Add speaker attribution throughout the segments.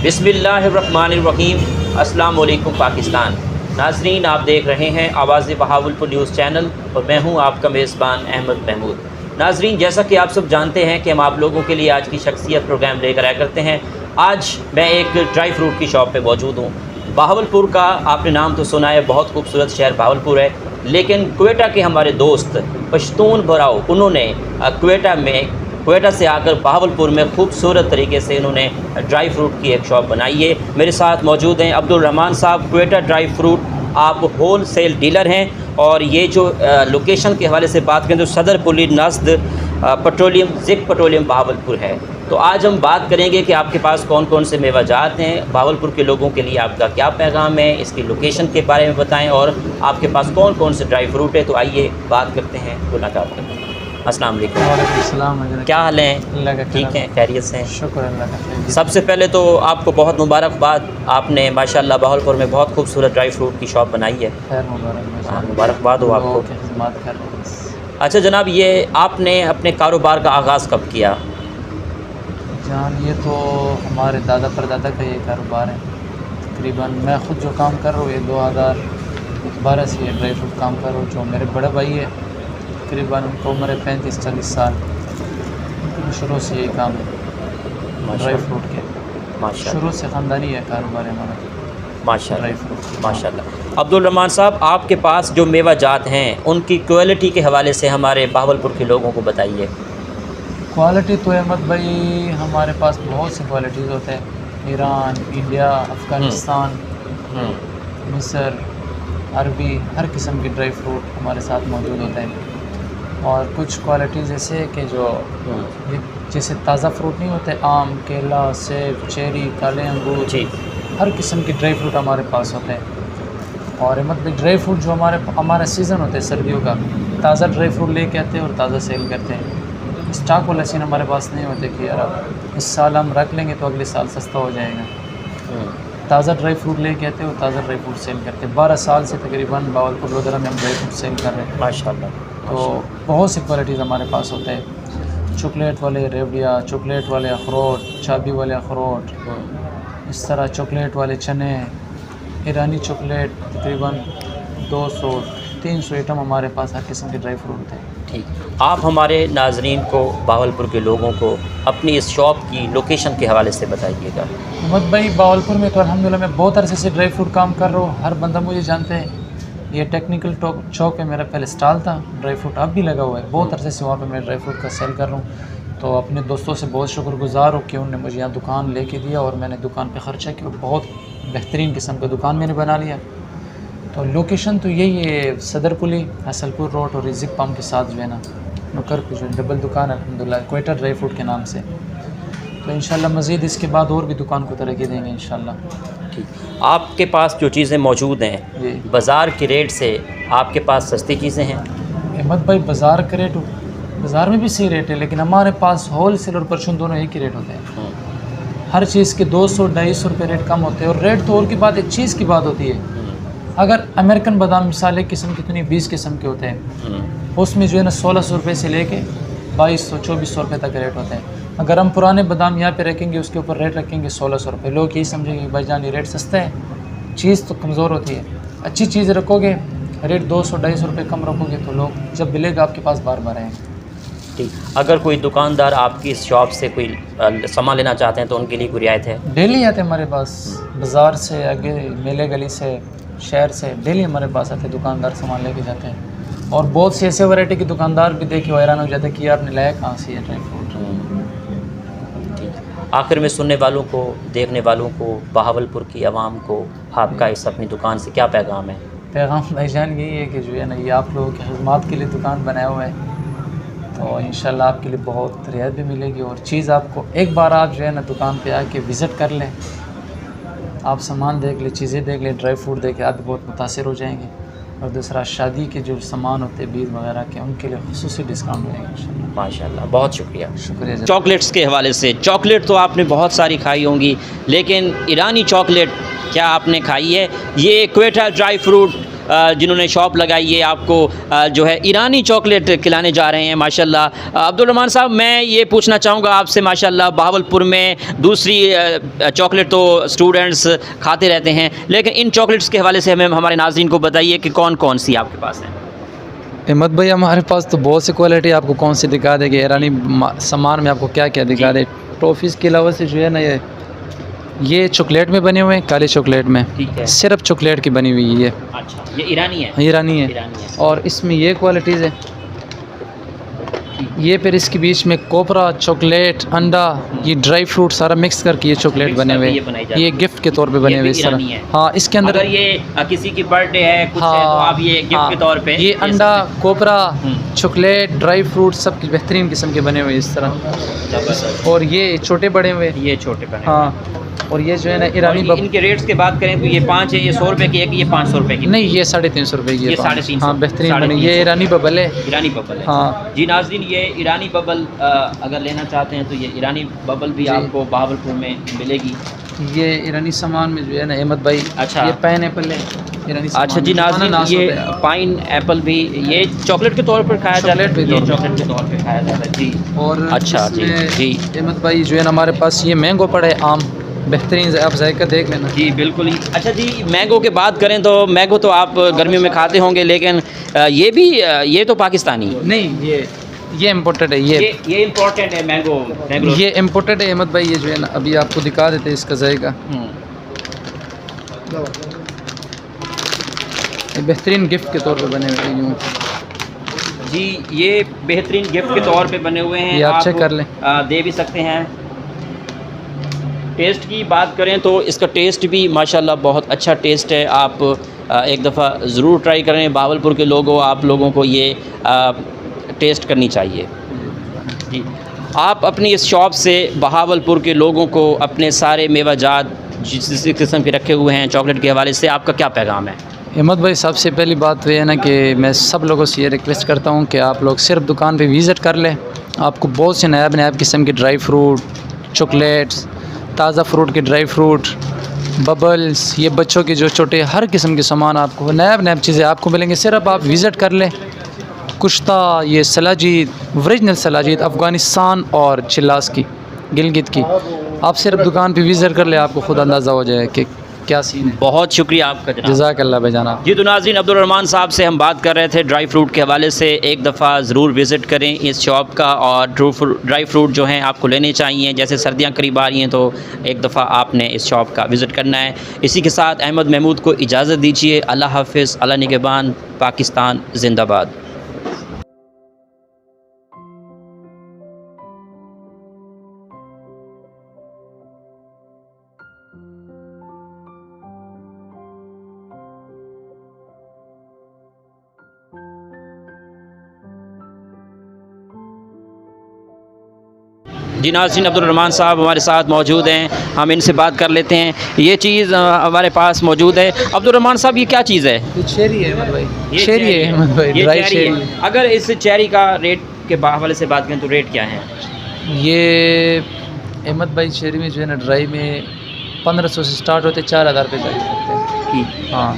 Speaker 1: बिस्मिल्लाहिर्रहमानिर्रहीम। अस्सलाम वालेकुम पाकिस्तान। नाजरीन, आप देख रहे हैं आवाज़ बहावलपुर न्यूज़ चैनल और मैं हूं आपका मेज़बान अहमद महमूद। नाजरीन, जैसा कि आप सब जानते हैं कि हम आप लोगों के लिए आज की शख्सियत प्रोग्राम लेकर आया करते हैं। आज मैं एक ड्राई फ्रूट की शॉप पे मौजूद हूँ। बहावलपुर का आपने नाम तो सुना है, बहुत खूबसूरत शहर बहावलपुर है, लेकिन क्वेटा के हमारे दोस्त पश्तून भराओ, उन्होंने क्वेटा से आकर बहावलपुर में खूबसूरत तरीके से इन्होंने ड्राई फ्रूट की एक शॉप बनाई है। मेरे साथ मौजूद हैं अब्दुल रहमान साहब। क्वेटा ड्राई फ्रूट आप होल सेल डीलर हैं और ये जो लोकेशन के हवाले से बात करें तो सदर पुली नज़द पेट्रोलियम ज़िक पेट्रोलियम बहावलपुर है। तो आज हम बात करेंगे कि आपके पास कौन कौन से मेवाजात हैं, बहावलपुर के लोगों के लिए आपका क्या पैगाम है, इसकी लोकेशन के बारे में बताएं और आपके पास कौन कौन से ड्राई फ्रूट है। तो आइए बात करते हैं, मुलाकात करते हैं। अस्सलाम वालेकुम।
Speaker 2: वालेकुम।
Speaker 1: क्या हाल है? ठीक है, खैरियत से हैं?
Speaker 2: शुक्र अल्लाह का।
Speaker 1: सबसे पहले तो आपको बहुत मुबारकबाद, आपने माशाल्लाह बहावलपुर में बहुत खूबसूरत ड्राई फ्रूट की शॉप बनाई है।
Speaker 2: खैर मुबारक।
Speaker 1: मुबारकबाद हो आपको।
Speaker 2: खिदमत कर रहे हैं।
Speaker 1: अच्छा जनाब, ये आपने अपने कारोबार का आगाज़ कब किया?
Speaker 2: जान, ये तो हमारे दादा परदादा का ये कारोबार है। तकरीबन मैं ख़ुद जो काम कर रहा हूँ ये 2012 से ये ड्राई फ्रूट काम कर रहा हूँ। जो मेरे बड़े भाई है तकरीबन उनको उम्र 35-40 साल, शुरू से यही काम है ड्राई फ्रूट के।
Speaker 1: माशाल्लाह,
Speaker 2: शुरू से ख़ानदानी है कारोबार है हमारा
Speaker 1: माशाल्लाह
Speaker 2: ड्राई फ्रूट।
Speaker 1: माशाल्लाह। अब्दुल रहमान साहब, आपके पास जो मेवा जात हैं उनकी क्वालिटी के हवाले से हमारे बहावलपुर के लोगों को बताइए।
Speaker 2: क्वालिटी तो अहमद भाई हमारे पास बहुत सी क्वालिटीज़ होते हैं। ईरान, इंडिया, अफ़गानिस्तान, मिस्र, अरबी, हर किस्म के ड्राई फ्रूट हमारे साथ मौजूद होते हैं। और कुछ क्वालिटीज़ ऐसे कि जो जैसे ताज़ा फ्रूट नहीं होते, आम, केला, सेब, चेरी, काले अंगूर,
Speaker 1: जी,
Speaker 2: हर किस्म के ड्राई फ्रूट हमारे पास होते हैं। और मतलब ड्राई फ्रूट जो हमारा सीज़न होता है सर्दियों का, ताज़ा ड्राई फ्रूट लेके आते हैं और ताज़ा सेल करते हैं। स्टॉक वाला सीन हमारे पास नहीं होते कि यार अब इस साल हम रख लेंगे तो अगले साल सस्ता हो जाएगा। ताज़ा ड्राई फ्रूट लेके आते हैं और ताज़ा ड्राई फ्रूट सेल करते हैं। 12 साल से तकरीबन बहावलपुर वगैरह में हम ड्राई फ्रूट सेल कर रहे हैं
Speaker 1: माशाल्लाह।
Speaker 2: तो बहुत सी क्वालिटीज़ हमारे पास होते हैं। चॉकलेट वाले रेवड़िया, चॉकलेट वाले अखरोट, चाबी वाले अखरोट, इस तरह चॉकलेट वाले चने, ईरानी चॉकलेट, तकरीबन 200-300 आइटम हमारे पास हर किस्म के ड्राई फ्रूट होते हैं।
Speaker 1: ठीक, आप हमारे नाजरीन को, बहावलपुर के लोगों को अपनी इस शॉप की लोकेशन के हवाले से बताइएगा।
Speaker 2: अहमद भाई, बहावलपुर में तो अल्हम्दुलिल्लाह मैं बहुत अरसे से ड्राई फ्रूट काम कर रहा हूँ, हर बंदा मुझे जानते हैं। ये टेक्निकल चौक पे मेरा पहले स्टॉल था, ड्राई फ्रूट अब भी लगा हुआ है। बहुत अरसे से वहाँ पे मैं ड्राई फ्रूट का सेल कर रहा हूँ। तो अपने दोस्तों से बहुत शुक्रगुज़ार हूँ कि उन्होंने मुझे यहाँ दुकान लेके दिया और मैंने दुकान पे ख़र्चा किया और बहुत बेहतरीन किस्म का दुकान मैंने बना लिया। तो लोकेशन तो यही है, सदरपुली हसलपुर रोड और रिजिक पम्प के साथ जो है ना नुकर पे जो डबल दुकान है अल्हम्दुलिल्लाह क्वेटा ड्राई फ्रूट के नाम से। तो इंशाल्लाह मज़ीद इसके बाद और भी दुकान को तरक्की देंगे इंशाल्लाह।
Speaker 1: ठीक, आपके पास जो चीज़ें मौजूद
Speaker 2: जी।
Speaker 1: हैं बाज़ार के रेट से आपके पास सस्ती चीज़ें हैं?
Speaker 2: अहमद भाई बाज़ार का रेट बाज़ार में भी सही रेट है, लेकिन हमारे पास होल सेल और परचून दोनों एक ही रेट होते हैं। हर चीज़ के 200-250 रुपये रेट कम होते हैं। और रेट तो और की बात एक चीज़ की बात होती है, अगर अमेरिकन बादाम मिसाल एक किस्म कितनी 20 किस्म के होते हैं, उसमें जो है ना 1600 रुपये से लेके 2200-2400 रुपये तक रेट होते हैं। अगर हम पुराने बादाम यहाँ पे रखेंगे उसके ऊपर रेट रखेंगे 1600 रुपये, लोग यही समझेंगे कि भाईजान ये रेट सस्ता है, चीज़ तो कमज़ोर होती है। अच्छी चीज़ रखोगे रेट 200-250 रुपये कम रखोगे तो लोग जब मिलेगा आपके पास बार बार आएंगे।
Speaker 1: ठीक, अगर कोई दुकानदार आपकी इस शॉप से कोई सामान लेना चाहते हैं तो उनके लिए कोई रियायत है?
Speaker 2: डेली आते हैं हमारे पास, बाज़ार से आगे मेले गली से शहर से डेली हमारे पास आते हैं दुकानदार, सामान लेके जाते हैं। और बहुत से ऐसे वैरायटी के दुकानदार भी देखे हैरान हो जाते हैं कि आपने लाया कहाँ से ये ड्राई फ्रूट।
Speaker 1: ठीक, आखिर में सुनने वालों को, देखने वालों को, बहावलपुर की आवाम को आपका इस अपनी दुकान से क्या पैगाम है?
Speaker 2: पैगाम भाईजान यही है कि जो है ना ये आप लोगों की खिदमत के लिए दुकान बनाया हुआ है, तो इंशाल्लाह आपके लिए बहुत रियायत भी मिलेगी। और चीज़ आपको एक बार आप जो है ना दुकान पे आके विज़िट कर लें, आप सामान देख लें, चीज़ें देख लें, ड्राई फ्रूट देख के आप भी बहुत मुतासिर हो जाएंगे। और दूसरा शादी के जो सामान होते हैं बीज वगैरह के, उनके लिए खुसूसी डिस्काउंट मिलेंगे इंशाल्लाह।
Speaker 1: माशाल्लाह, बहुत शुक्रिया।
Speaker 2: शुक्रिया।
Speaker 1: चॉकलेट्स के हवाले से, चॉकलेट तो आपने बहुत सारी खाई होंगी, लेकिन ईरानी चॉकलेट क्या आपने खाई है? ये क्वेटा ड्राई फ्रूट जिन्होंने शॉप लगाई है आपको जो है ईरानी चॉकलेट खिलाने जा रहे हैं माशाल्लाह। अब्दुल रहमान साहब, मैं ये पूछना चाहूँगा आपसे, माशाल्लाह बहावलपुर में दूसरी चॉकलेट तो स्टूडेंट्स खाते रहते हैं, लेकिन इन चॉकलेट्स के हवाले से हमें हमारे नाज़रीन को बताइए कि कौन कौन सी आपके पास हैं?
Speaker 2: अहमद भाई हमारे पास तो बहुत सी क्वालिटी, आपको कौन सी दिखा देंगे ईरानी सामान में, आपको क्या क्या दिखा दे। टॉफ़ीज़ के अलावा से जो है ना ये चॉकलेट में बने हुए हैं, काले चॉकलेट में,
Speaker 1: ठीक है,
Speaker 2: सिर्फ चॉकलेट की बनी हुई है।
Speaker 1: अच्छा, ये ईरानी है?
Speaker 2: ईरानी है।
Speaker 1: ईरानी है।
Speaker 2: और इसमें ये क्वालिटीज़ है, ये फिर इसके बीच में कोपरा, चॉकलेट, अंडा, ये ड्राई फ्रूट सारा मिक्स करके ये चॉकलेट
Speaker 1: मिक्स
Speaker 2: बने
Speaker 1: करके
Speaker 2: हुए
Speaker 1: ये बनाई जाती
Speaker 2: ये
Speaker 1: है।
Speaker 2: गिफ्ट के तौर पे बने
Speaker 1: ये
Speaker 2: हुए
Speaker 1: भी
Speaker 2: इस तरह।
Speaker 1: ईरानी है।
Speaker 2: हाँ, इसके अंदर
Speaker 1: अगर ये किसी की बर्थडे है, कुछ है, तो आप ये गिफ्ट के तौर पे
Speaker 2: ये
Speaker 1: दे
Speaker 2: अंडा,
Speaker 1: सकते
Speaker 2: कोपरा,
Speaker 1: हम्म।
Speaker 2: चॉकलेट, ड्राई फ्रूट सब की बेहतरीन किस्म के बने हुए इस तरह।
Speaker 1: हैं। ज़बरदस्त।
Speaker 2: और ये छोटे बड़े हुए,
Speaker 1: ये छोटे बने।
Speaker 2: हाँ। और ये जो है ना
Speaker 1: और
Speaker 2: ईरानी
Speaker 1: इनके रेट्स की बात करें तो ये 5 है, ये 100 रुपये की है कि ये 500 रुपये की?
Speaker 2: नहीं, ये 350 रुपये की
Speaker 1: ये
Speaker 2: है।
Speaker 1: 350।
Speaker 2: हाँ, बेहतरीन बने।
Speaker 1: 350।
Speaker 2: ये ईरानी बबल है।
Speaker 1: ईरानी बबल है।
Speaker 2: हाँ
Speaker 1: जी नाज़रीन, ये ईरानी बबल अगर लेना चाहते हैं तो ये ईरानी बबल भी
Speaker 2: जी।
Speaker 1: आपको बहावलपुर में मिलेगी।
Speaker 2: ये ईरानी सामान में जो है ना अहमद भाई,
Speaker 1: अच्छा।
Speaker 2: ये पाइन एप्पल है ईरानी सामान
Speaker 1: अच्छा जी
Speaker 2: में।
Speaker 1: नाज़रीन,
Speaker 2: अनानास
Speaker 1: ये
Speaker 2: होता है।
Speaker 1: पाइन एप्पल भी ये चॉकलेट के तौर पर खाया जाता है?
Speaker 2: चॉकलेट के
Speaker 1: ये
Speaker 2: तौर पे।
Speaker 1: चॉकलेट के तौर पे खाया जाता है जी।
Speaker 2: और
Speaker 1: अच्छा जी
Speaker 2: इसमें
Speaker 1: जी
Speaker 2: अहमद भाई जो है ना हमारे पास ये मैंगो पड़ा है, आम बेहतरीन, आप जायका देख लेना।
Speaker 1: जी बिल्कुल ही। अच्छा जी, मैंगो की बात करें तो मैंगो तो आप गर्मियों में खाते होंगे, लेकिन ये भी ये तो पाकिस्तानी?
Speaker 2: नहीं, ये इम्पोर्टेड है।
Speaker 1: ये इम्पोर्टेंट है मैंगो? मैंगो
Speaker 2: ये इम्पोर्टेड है अहमद भाई। ये जो है ना अभी आपको दिखा देते हैं इसका जायका। ये बेहतरीन गिफ्ट के तौर पे बने हुए हैं यूँ।
Speaker 1: जी, ये बेहतरीन गिफ्ट के तौर पे बने हुए हैं,
Speaker 2: ये आप चेक कर लें।
Speaker 1: दे भी सकते हैं। टेस्ट की बात करें तो इसका टेस्ट भी माशाल्लाह बहुत अच्छा टेस्ट है। आप एक दफ़ा ज़रूर ट्राई करें, बहावलपुर के लोगों, आप लोगों को ये टेस्ट करनी चाहिए जी। आप अपनी इस शॉप से बहावलपुर के लोगों को अपने सारे मेवाजात जिस किस्म के रखे हुए हैं चॉकलेट के हवाले से आपका क्या पैगाम है?
Speaker 2: अहमद भाई, सबसे पहली बात तो ये है ना कि मैं सब लोगों से ये रिक्वेस्ट करता हूँ कि आप लोग सिर्फ दुकान पे विज़िट कर लें। आपको बहुत से नायाब किस्म के ड्राई फ्रूट, चॉकलेट्स, ताज़ा फ्रूट के ड्राई फ्रूट, बबल्स, ये बच्चों के जो छोटे हर किस्म के सामान आपको नायाब चीज़ें आपको मिलेंगे। सिर्फ आप विज़िट कर लें। कुश्ता, ये सलाजीत, ओरिजिनल सलाजीत अफ़गानिस्तान और चिल्लास की, गिलगित की, आप सिर्फ दुकान पे विज़िट कर ले, आपको खुद अंदाज़ा हो जाए कि क्या सीन है।
Speaker 1: बहुत शुक्रिया आपका जनाब।
Speaker 2: जज़ाकल्लाह भाईजान।
Speaker 1: जी तो नाज़रीन, अब्दुल रहमान साहब से हम बात कर रहे थे ड्राई फ्रूट के हवाले से। एक दफ़ा ज़रूर विज़िट करें इस शॉप का, और ड्राई फ्रूट जो हैं आपको लेने चाहिए। जैसे सर्दियाँ करीब आ रही हैं तो एक दफ़ा आपने इस शॉप का विज़िट करना है। इसी के साथ अहमद महमूद को इजाज़त दीजिए। अल्लाह हाफ़िज़, अल्लाह निगहबान, पाकिस्तान ज़िंदाबाद। जी नाज़रीन, अब्दुल साहब हमारे साथ मौजूद हैं, हम इनसे बात कर लेते हैं। ये चीज़ हमारे पास मौजूद है। अब्दुल साहब, ये क्या चीज़ है?
Speaker 2: ये चेरी है अहमद भाई,
Speaker 1: ये
Speaker 2: चेरी है अहमद भाई,
Speaker 1: ये
Speaker 2: ड्राई
Speaker 1: चेरी
Speaker 2: चेरी।
Speaker 1: है। अगर इस चेरी का रेट के हवाले से बात करें तो रेट क्या है?
Speaker 2: ये अहमद भाई चेरी में जो है ना ड्राई में 1500 से स्टार्ट होते 4000 रुपये तक होते हैं।
Speaker 1: ठीक।
Speaker 2: हाँ,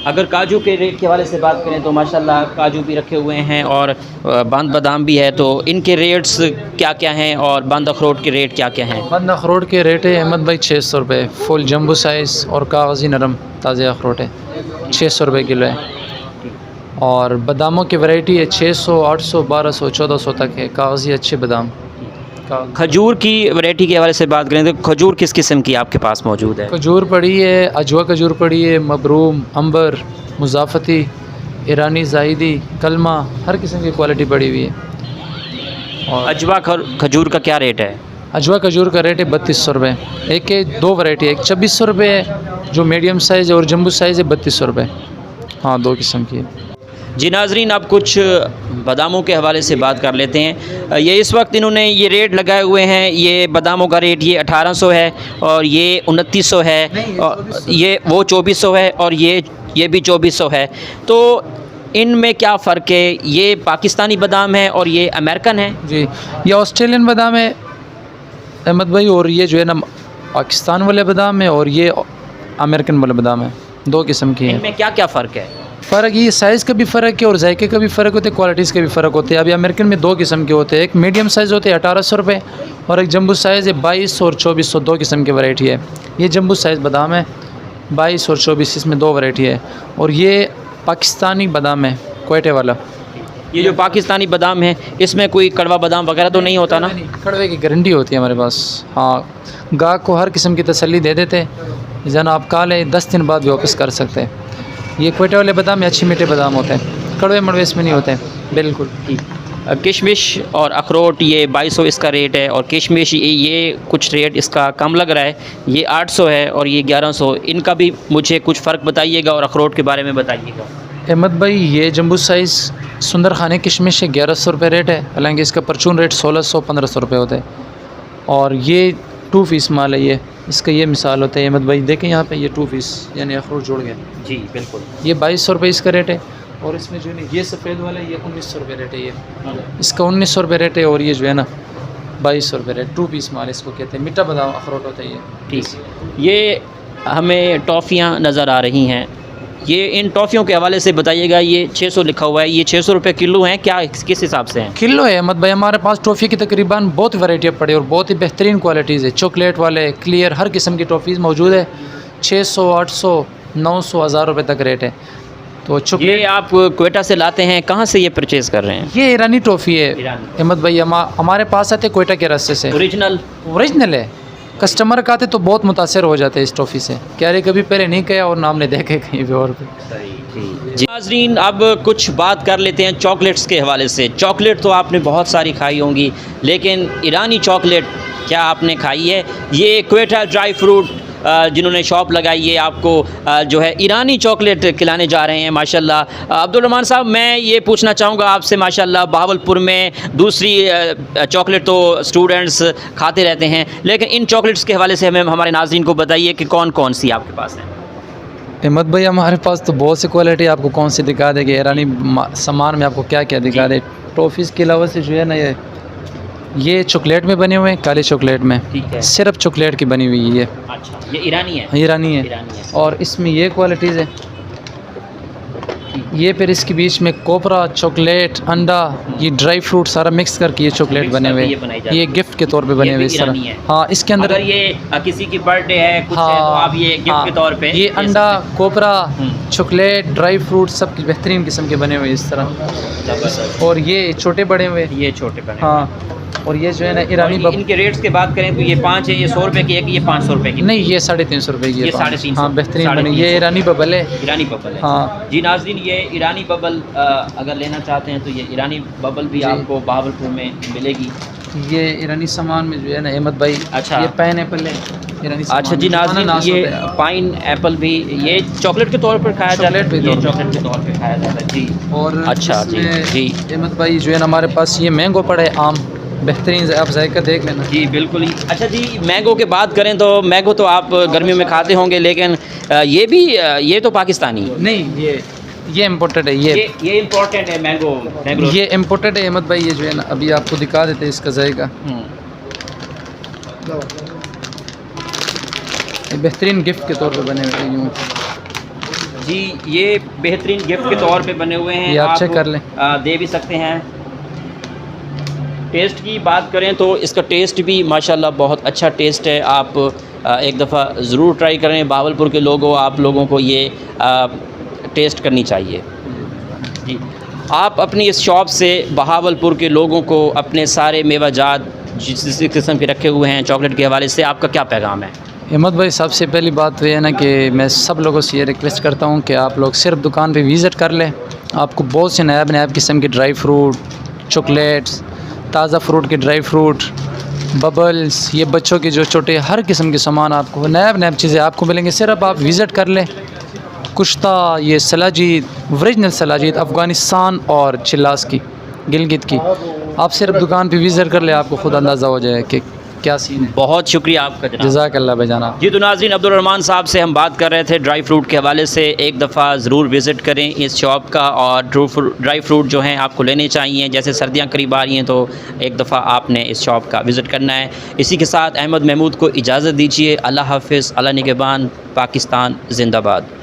Speaker 1: अगर काजू के रेट के हवाले से बात करें तो माशाल्लाह काजू भी रखे हुए हैं और बंद बादाम भी है, तो इनके रेट्स क्या क्या हैं और बंद अखरोट के रेट क्या क्या हैं?
Speaker 2: बंद अखरोट के रेट है अहमद भाई 600 रुपये, फुल जम्बो साइज़ और कागज़ी नरम ताज़े अखरोट है 600 रुपये किलो है। और बादामों की वैरायटी है 600, 800, 1200, 1400 तक है कागज़ी अच्छे बादाम।
Speaker 1: खजूर की वैरायटी के हवाले से बात करें तो खजूर किस किस्म की आपके पास मौजूद है?
Speaker 2: खजूर पड़ी है, अजवा खजूर पड़ी है, मबरूम, अंबर, मुज़ाफ़ती, ईरानी ज़ाहिदी, कलमा, हर किस्म की क्वालिटी पड़ी हुई है। और
Speaker 1: अजवा खजूर का क्या रेट है?
Speaker 2: अजवा खजूर का रेट है 3200 रुपये। एक के दो वैरायटी है, एक 2600 रुपये है जो मीडियम साइज़ है और जम्बू साइज़ है 3200 रुपये। हाँ, दो किस्म की है।
Speaker 1: जी नाज़रीन, अब कुछ बादामों के हवाले से बात कर लेते हैं। ये इस वक्त इन्होंने ये रेट लगाए हुए हैं। ये बादामों का रेट ये 1800 है और ये 2900 है और ये वो 2400 है और ये भी 2400 है। तो इनमें क्या फ़र्क है? ये पाकिस्तानी बादाम है और ये अमेरिकन है।
Speaker 2: जी, ये ऑस्ट्रेलियन बादाम है अहमद भाई, और ये जो है ना पाकिस्तान वाले बादाम है और ये अमेरिकन वाले बादाम है, दो किस्म की है।
Speaker 1: इनमें क्या क्या फ़र्क है?
Speaker 2: फ़र्क ये साइज़ का भी फ़र्क है और जायके का भी फ़र्क होता है, क्वालिटीज़ के भी फ़र्क होते हैं। अभी अमेरिकन में दो किस्म के होते हैं, एक मीडियम साइज़ होते हैं 1800 रुपये और एक जम्बू साइज़ है 2200 और 2400, दो किस्म की वैरायटी है। ये जम्बू साइज़ बादाम है 22 और 24, इसमें दो वैरायटी है। और ये पाकिस्तानी बादाम है कोयटे वाला।
Speaker 1: ये जो पाकिस्तानी बादाम है इसमें कोई कड़वा बादाम वगैरह तो नहीं होता ना?
Speaker 2: कड़वे की गारंटी होती है हमारे पास। हाँ, गाहक को हर किस्म की तसल्ली दे देते हैं, जना आप काल है 10 दिन बाद भी वापस कर सकते हैं। ये कोयटे वाले बादाम में अच्छे मीठे बादाम होते हैं, कड़वे मड़वे इसमें नहीं होते हैं बिल्कुल।
Speaker 1: किशमिश और अखरोट ये 2200 इसका रेट है और किशमिश ये कुछ रेट इसका कम लग रहा है, ये 800 है और ये 1100। इनका भी मुझे कुछ फ़र्क बताइएगा और अखरोट के बारे में बताइएगा।
Speaker 2: अहमद भाई, ये जम्बू साइज़ सुंदर खाने किशमिश है 1100 रुपये रेट है, हालांकि इसका परचून रेट 1600-1500 रुपये होता है। और ये 2 पीस माल है, ये इसका ये मिसाल होता है अहमद भाई, देखें यहाँ पे ये 2 पीस यानी अखरोट जोड़ गया।
Speaker 1: जी बिल्कुल।
Speaker 2: ये 2200 रुपये इसका रेट है और इसमें जो है ना ये सफ़ेद वाला ये 1900 रुपये रेट है, ये इसका 1900 रुपये रेट है और ये जो है ना 2200 रुपये रेट। 2 पीस माल इसको कहते हैं, मीठा बादाम अखरोट होता है ये।
Speaker 1: ठीक। ये हमें टॉफ़ियाँ नज़र आ रही हैं, ये इन टॉफ़ियों के हवाले से बताइएगा। ये 600 लिखा हुआ है, ये 600 रुपये किलो हैं, क्या किस हिसाब से हैं?
Speaker 2: किलो है अहमद भाई। हमारे पास टॉफ़ी की तकरीबन बहुत वैरायटियाँ पड़ी और बहुत ही बेहतरीन क्वालिटीज़ है, चॉकलेट वाले, क्लियर, हर किस्म की टॉफ़ीज़ मौजूद है। 600, 800, 900, 1000 रुपये तक रेट है। तो चॉकलेट
Speaker 1: ये आप कोयटा से लाते हैं, कहाँ से ये परचेज़ कर रहे हैं?
Speaker 2: ये ईरानी टॉफ़ी है
Speaker 1: ईरानी।
Speaker 2: अहमद भाई, हमारे पास आते कोयटा के रास्ते से।
Speaker 1: ओरिजिनल
Speaker 2: है। कस्टमर का आते तो बहुत मुतासर हो जाते हैं इस टॉफ़ी से, कह रहे कभी पहले नहीं किया और नाम ने देखे कहीं भी और भी।
Speaker 1: जी नाज़रीन, अब कुछ बात कर लेते हैं चॉकलेट्स के हवाले से। चॉकलेट तो आपने बहुत सारी खाई होंगी, लेकिन ईरानी चॉकलेट क्या आपने खाई है? ये क्वेटा ड्राई फ्रूट जिन्होंने शॉप लगाई है आपको जो है ईरानी चॉकलेट खिलाने जा रहे हैं माशाल्लाह। अब्दुल साहब, मैं ये पूछना चाहूँगा आपसे, माशाल्लाह बहावलपुर में दूसरी चॉकलेट तो स्टूडेंट्स खाते रहते हैं, लेकिन इन चॉकलेट्स के हवाले से हमें हमारे नाज़रीन को बताइए कि कौन कौन सी आपके पास हैं?
Speaker 2: अहमद भाई, हमारे पास तो बहुत सी क्वालिटी, आपको कौन सी दिखा देंगे ईरानी सामान में, आपको क्या क्या दिखा दे। टॉफ़ीज़ के अलावा से जो है ना ये चॉकलेट में बने हुए हैं, काले चॉकलेट में,
Speaker 1: ठीक है,
Speaker 2: सिर्फ चॉकलेट की बनी हुई है।
Speaker 1: अच्छा, ये ईरानी है?
Speaker 2: ईरानी है। और इसमें ये क्वालिटीज़ है, ये फिर इसके बीच में कोपरा, चॉकलेट, अंडा, ये ड्राई फ्रूट सारा मिक्स करके ये चॉकलेट बने हुए, ये गिफ्ट के तौर पे बने हुए इस तरह। हाँ, इसके अंदर
Speaker 1: अगर ये किसी की बर्थडे है कुछ है तो आप ये गिफ्ट के तौर पे
Speaker 2: ये अंडा, कोपरा, चॉकलेट, ड्राई फ्रूट सब बेहतरीन किस्म के बने हुए इस तरह। और ये छोटे बड़े हुए,
Speaker 1: ये छोटे बने।
Speaker 2: हाँ, और ये जो है ना ईरानी
Speaker 1: इनके रेट्स की बात करें तो ये 5 है, ये 100 रुपये की है कि ये 500 रुपये की?
Speaker 2: नहीं, ये 350 रुपये की है।
Speaker 1: 350।
Speaker 2: हाँ, बेहतरीन बने। ये ईरानी बबल है।
Speaker 1: ईरानी बबल है।
Speaker 2: हाँ
Speaker 1: जी नाज़रीन, ये ईरानी बबल अगर लेना चाहते हैं तो ये ईरानी बबल भी आपको बहावलपुर में मिलेगी।
Speaker 2: ये ईरानी सामान में जो है ना अहमद भाई,
Speaker 1: अच्छा,
Speaker 2: ये पाइन एप्पल है ईरानी सामान।
Speaker 1: अच्छा जी नाज़रीन, ये पाइन एप्पल भी ये चॉकलेट के तौर पर खाया जाता है, चॉकलेट के तौर पर खाया जाता है जी।
Speaker 2: और
Speaker 1: अच्छा जी
Speaker 2: अहमद भाई जो है ना हमारे पास ये मैंगो पड़ा है, आम बेहतरीन, आप जायका देख लेना।
Speaker 1: जी बिल्कुल ही। अच्छा जी, मैंगो की बात करें तो मैंगो तो आप गर्मियों में खाते होंगे, लेकिन ये भी ये तो पाकिस्तानी
Speaker 2: नहीं, ये इम्पोर्टेड है।
Speaker 1: ये इम्पोर्टेंट है मैंगो।
Speaker 2: ये इम्पोर्टेड है अहमद भाई। ये जो है ना, अभी आपको दिखा देते हैं इसका जायका। ये बेहतरीन गिफ्ट के तौर पे बने हुए हैं यूँ।
Speaker 1: जी ये बेहतरीन गिफ्ट के तौर पे बने हुए हैं,
Speaker 2: ये आप चेक कर लें।
Speaker 1: दे भी सकते हैं। टेस्ट की बात करें तो इसका टेस्ट भी माशाल्लाह बहुत अच्छा टेस्ट है। आप एक दफ़ा ज़रूर ट्राई करें। बहावलपुर के लोगों, आप लोगों को ये टेस्ट करनी चाहिए। जी, आप अपनी इस शॉप से बहावलपुर के लोगों को अपने सारे मेवाजात जिस किस्म के रखे हुए हैं चॉकलेट के हवाले से आपका क्या पैगाम है?
Speaker 2: अहमद भाई, सबसे पहली बात तो ये है ना कि मैं सब लोगों से ये रिक्वेस्ट करता हूँ कि आप लोग सिर्फ दुकान पे विज़िट कर लें। आपको बहुत से नायाब किस्म के ड्राई फ्रूट, चॉकलेट्स, ताज़ा फ्रूट के ड्राई फ्रूट, बबल्स, ये बच्चों के जो छोटे हर किस्म के सामान आपको नायाब चीज़ें आपको मिलेंगे। सिर्फ आप विज़िट कर लें। कुश्ता, ये सलाजीत, ओरिजिनल सलाजीत अफ़गानिस्तान और चिल्लास की, गिलगित की, आप सिर्फ दुकान पे विज़िट कर ले, आपको खुद अंदाज़ा हो जाए कि क्या सीन है।
Speaker 1: बहुत शुक्रिया आपका जनाब।
Speaker 2: जज़ाकल्लाह भाईजान।
Speaker 1: जी तो नाज़रीन, अब्दुल रहमान साहब से हम बात कर रहे थे ड्राई फ्रूट के हवाले से। एक दफ़ा ज़रूर विज़िट करें इस शॉप का, और ड्राई फ्रूट जो हैं आपको लेने चाहिए। जैसे सर्दियाँ करीब आ रही हैं तो एक दफ़ा आपने इस शॉप का विज़िट करना है। इसी के साथ अहमद महमूद को इजाज़त दीजिए। अल्लाह हाफ़िज़, अल्लाह निगहबान, पाकिस्तान ज़िंदाबाद।